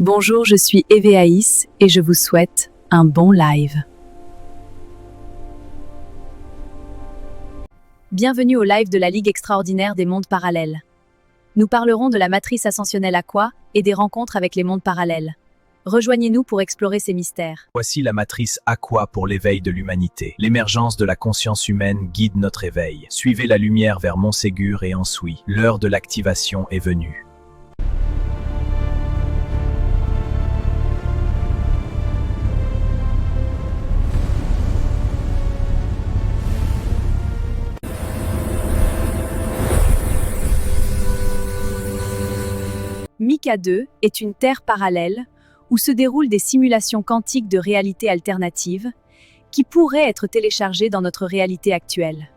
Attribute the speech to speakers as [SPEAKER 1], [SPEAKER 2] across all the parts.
[SPEAKER 1] Bonjour, je suis Eveaïs et je vous souhaite un bon live. Bienvenue au live de la Ligue extraordinaire des mondes parallèles. Nous parlerons de la matrice ascensionnelle Aqua et des rencontres avec les mondes parallèles. Rejoignez-nous pour explorer ces mystères.
[SPEAKER 2] Voici la matrice Aqua pour l'éveil de l'humanité. L'émergence de la conscience humaine guide notre éveil. Suivez la lumière vers Montségur et Ansouis. L'heure de l'activation est venue.
[SPEAKER 1] Mika 2 est une Terre parallèle où se déroulent des simulations quantiques de réalité alternative qui pourraient être téléchargées dans notre réalité actuelle.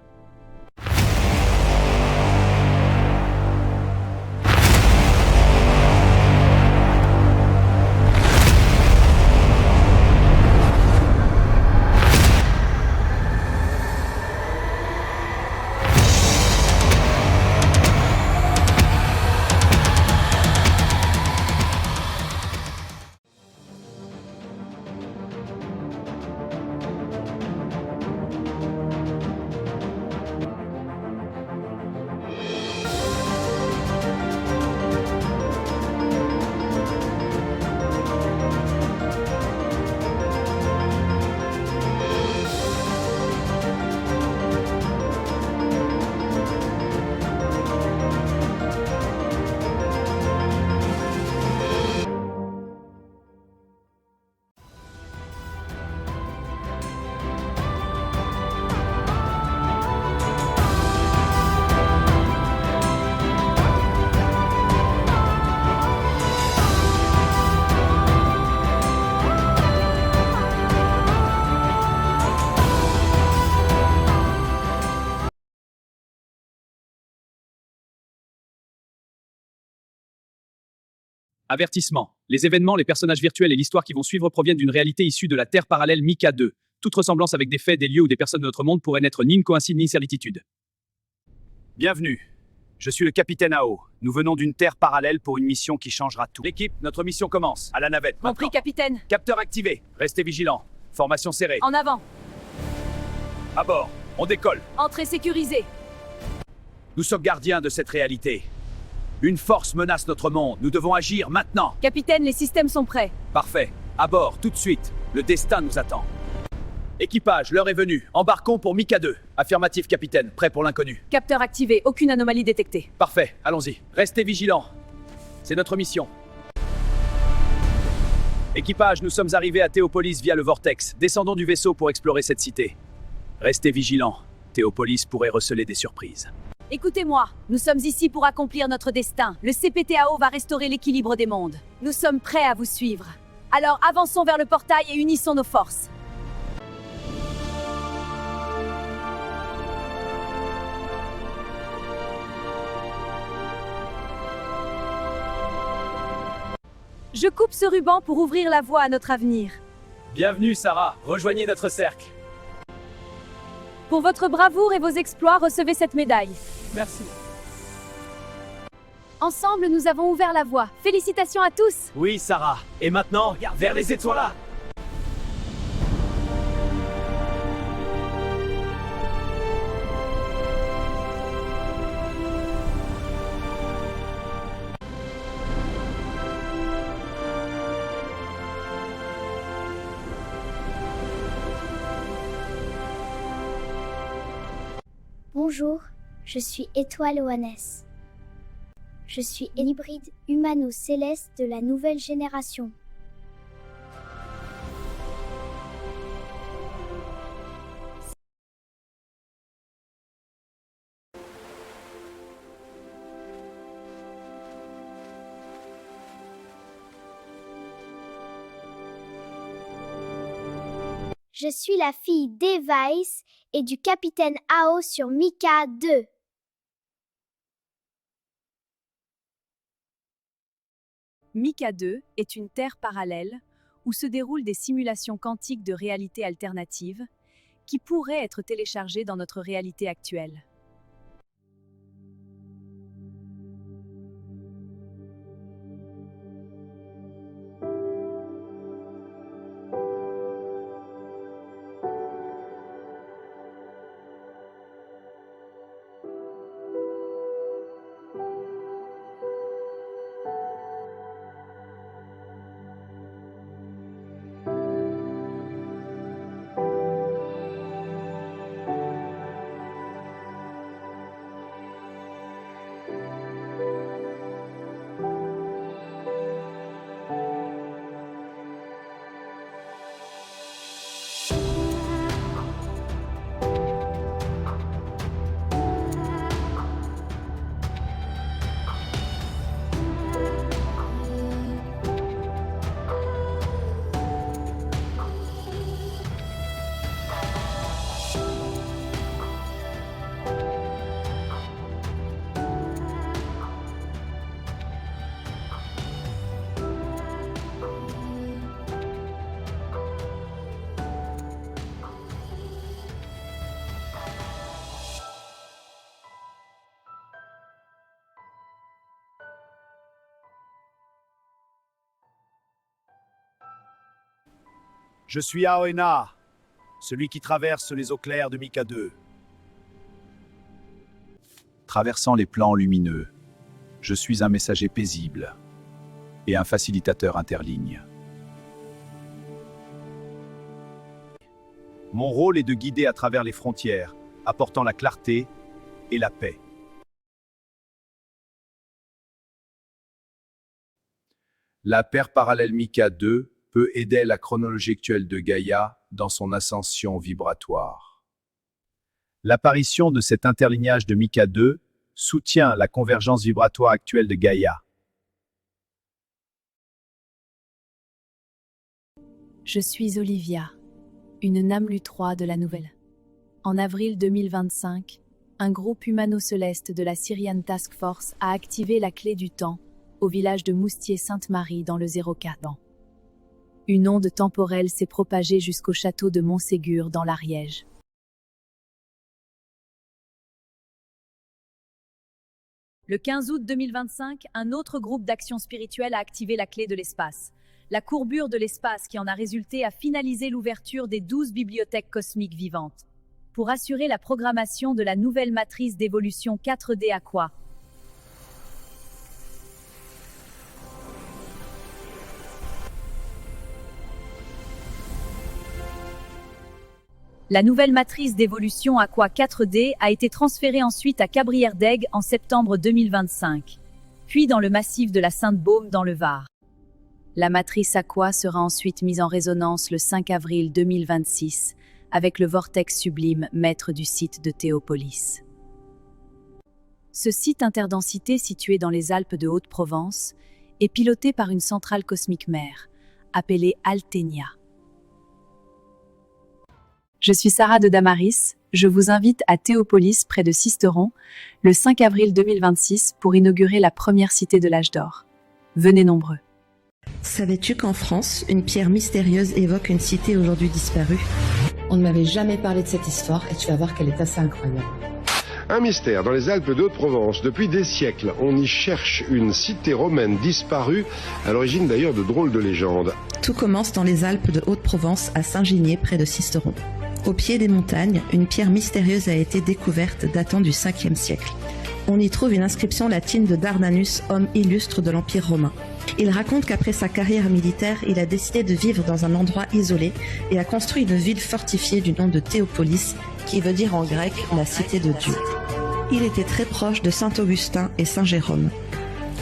[SPEAKER 3] Avertissement. Les événements, les personnages virtuels et l'histoire qui vont suivre proviennent d'une réalité issue de la Terre parallèle Mika 2. Toute ressemblance avec des faits, des lieux ou des personnes de notre monde pourrait n'être ni une coïncidence ni certitude.
[SPEAKER 4] Bienvenue. Je suis le capitaine AO. Nous venons d'une Terre parallèle pour une mission qui changera tout.
[SPEAKER 3] L'équipe, notre mission commence.
[SPEAKER 4] À la navette.
[SPEAKER 1] Compris,
[SPEAKER 4] maintenant.
[SPEAKER 1] capitaine.
[SPEAKER 4] Capteur activé. Restez vigilants. Formation serrée.
[SPEAKER 1] En avant.
[SPEAKER 4] À bord. On décolle.
[SPEAKER 1] Entrée sécurisée.
[SPEAKER 4] Nous sommes gardiens de cette réalité. Une force menace notre monde. Nous devons agir maintenant.
[SPEAKER 1] Capitaine, les systèmes sont prêts.
[SPEAKER 4] Parfait. À bord, tout de suite. Le destin nous attend. Équipage, l'heure est venue. Embarquons pour Mika 2. Affirmatif, capitaine. Prêt pour l'inconnu.
[SPEAKER 1] Capteur activé, aucune anomalie détectée.
[SPEAKER 4] Parfait. Allons-y. Restez vigilants. C'est notre mission. Équipage, nous sommes arrivés à Théopolis via le Vortex. Descendons du vaisseau pour explorer cette cité. Restez vigilants. Théopolis pourrait receler des surprises.
[SPEAKER 1] Écoutez-moi, nous sommes ici pour accomplir notre destin. Le CPTAO va restaurer l'équilibre des mondes. Nous sommes prêts à vous suivre. Alors avançons vers le portail et unissons nos forces. Je coupe ce ruban pour ouvrir la voie à notre avenir.
[SPEAKER 4] Bienvenue, Sarah. Rejoignez notre cercle.
[SPEAKER 1] Pour votre bravoure et vos exploits, recevez cette médaille.
[SPEAKER 4] Merci.
[SPEAKER 1] Ensemble, nous avons ouvert la voie. Félicitations à tous.
[SPEAKER 4] Oui, Sarah. Et maintenant, vers les étoiles.
[SPEAKER 5] Bonjour, je suis Étoile Oanès. Je suis un hybride humano-céleste de la nouvelle génération. Je suis la fille d'Evaïs et du capitaine AO sur Mika 2.
[SPEAKER 1] Mika 2 est une Terre parallèle où se déroulent des simulations quantiques de réalité alternative qui pourraient être téléchargées dans notre réalité actuelle.
[SPEAKER 4] Je suis Aoena, celui qui traverse les eaux claires de Mika 2.
[SPEAKER 2] Traversant les plans lumineux, je suis un messager paisible et un facilitateur interligne.
[SPEAKER 4] Mon rôle est de guider à travers les frontières, apportant la clarté et la paix.
[SPEAKER 2] La paire parallèle Mika 2 peut aider la chronologie actuelle de Gaïa dans son ascension vibratoire.
[SPEAKER 4] L'apparition de cet interlignage de Mika 2 soutient la convergence vibratoire actuelle de Gaïa.
[SPEAKER 1] Je suis Olivia, une Namlu 3 de la Nouvelle. En avril 2025, un groupe humano-céleste de la Syrian Task Force a activé la clé du temps au village de Moustier-Sainte-Marie dans le 04. Une onde temporelle s'est propagée jusqu'au château de Montségur dans l'Ariège. Le 15 août 2025, un autre groupe d'action spirituelle a activé la clé de l'espace. La courbure de l'espace qui en a résulté a finalisé l'ouverture des 12 bibliothèques cosmiques vivantes. Pour assurer la programmation de la nouvelle matrice d'évolution 4D Aqua. La nouvelle matrice d'évolution Aqua 4D a été transférée ensuite à Cabrières-d'Aigues en septembre 2025, puis dans le massif de la Sainte-Baume dans le Var. La matrice Aqua sera ensuite mise en résonance le 5 avril 2026 avec le vortex sublime maître du site de Théopolis. Ce site interdensité situé dans les Alpes de Haute-Provence est piloté par une centrale cosmique mère, appelée Alténia. Je suis Sarah de Damaris, je vous invite à Théopolis près de Sisteron le 5 avril 2026 pour inaugurer la première cité de l'âge d'or. Venez nombreux.
[SPEAKER 6] Savais-tu qu'en France, une pierre mystérieuse évoque une cité aujourd'hui disparue?
[SPEAKER 7] On ne m'avait jamais parlé de cette histoire et tu vas voir qu'elle est assez incroyable.
[SPEAKER 8] Un mystère dans les Alpes de Haute-Provence. Depuis des siècles, on y cherche une cité romaine disparue, à l'origine d'ailleurs de drôles de légendes.
[SPEAKER 6] Tout commence dans les Alpes de Haute-Provence à Saint-Ginier près de Sisteron. Au pied des montagnes, une pierre mystérieuse a été découverte datant du 5e siècle. On y trouve une inscription latine de Dardanus, homme illustre de l'Empire romain. Il raconte qu'après sa carrière militaire, il a décidé de vivre dans un endroit isolé et a construit une ville fortifiée du nom de Théopolis, qui veut dire en grec la cité de Dieu. Il était très proche de Saint Augustin et Saint Jérôme.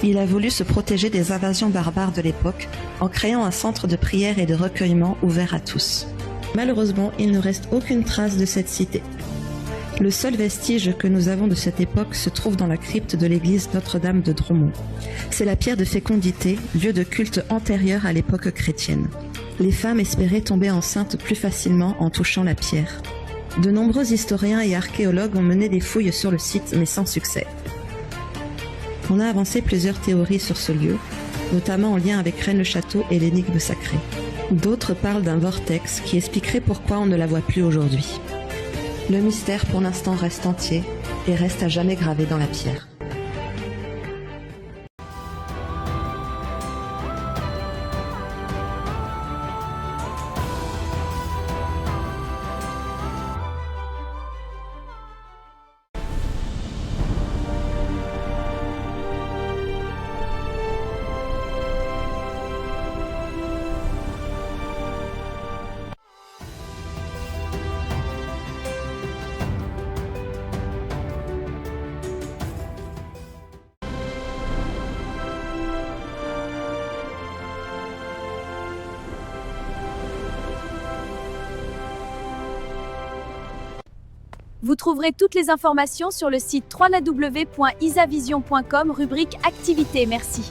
[SPEAKER 6] Il a voulu se protéger des invasions barbares de l'époque en créant un centre de prière et de recueillement ouvert à tous. Malheureusement, il ne reste aucune trace de cette cité. Le seul vestige que nous avons de cette époque se trouve dans la crypte de l'église Notre-Dame de Dromont. C'est la pierre de fécondité, lieu de culte antérieur à l'époque chrétienne. Les femmes espéraient tomber enceintes plus facilement en touchant la pierre. De nombreux historiens et archéologues ont mené des fouilles sur le site, mais sans succès. On a avancé plusieurs théories sur ce lieu, notamment en lien avec Rennes-le-Château et l'énigme sacrée. D'autres parlent d'un vortex qui expliquerait pourquoi on ne la voit plus aujourd'hui. Le mystère pour l'instant reste entier et reste à jamais gravé dans la pierre.
[SPEAKER 1] Vous trouverez toutes les informations sur le site www.isavision.com rubrique Activités. Merci.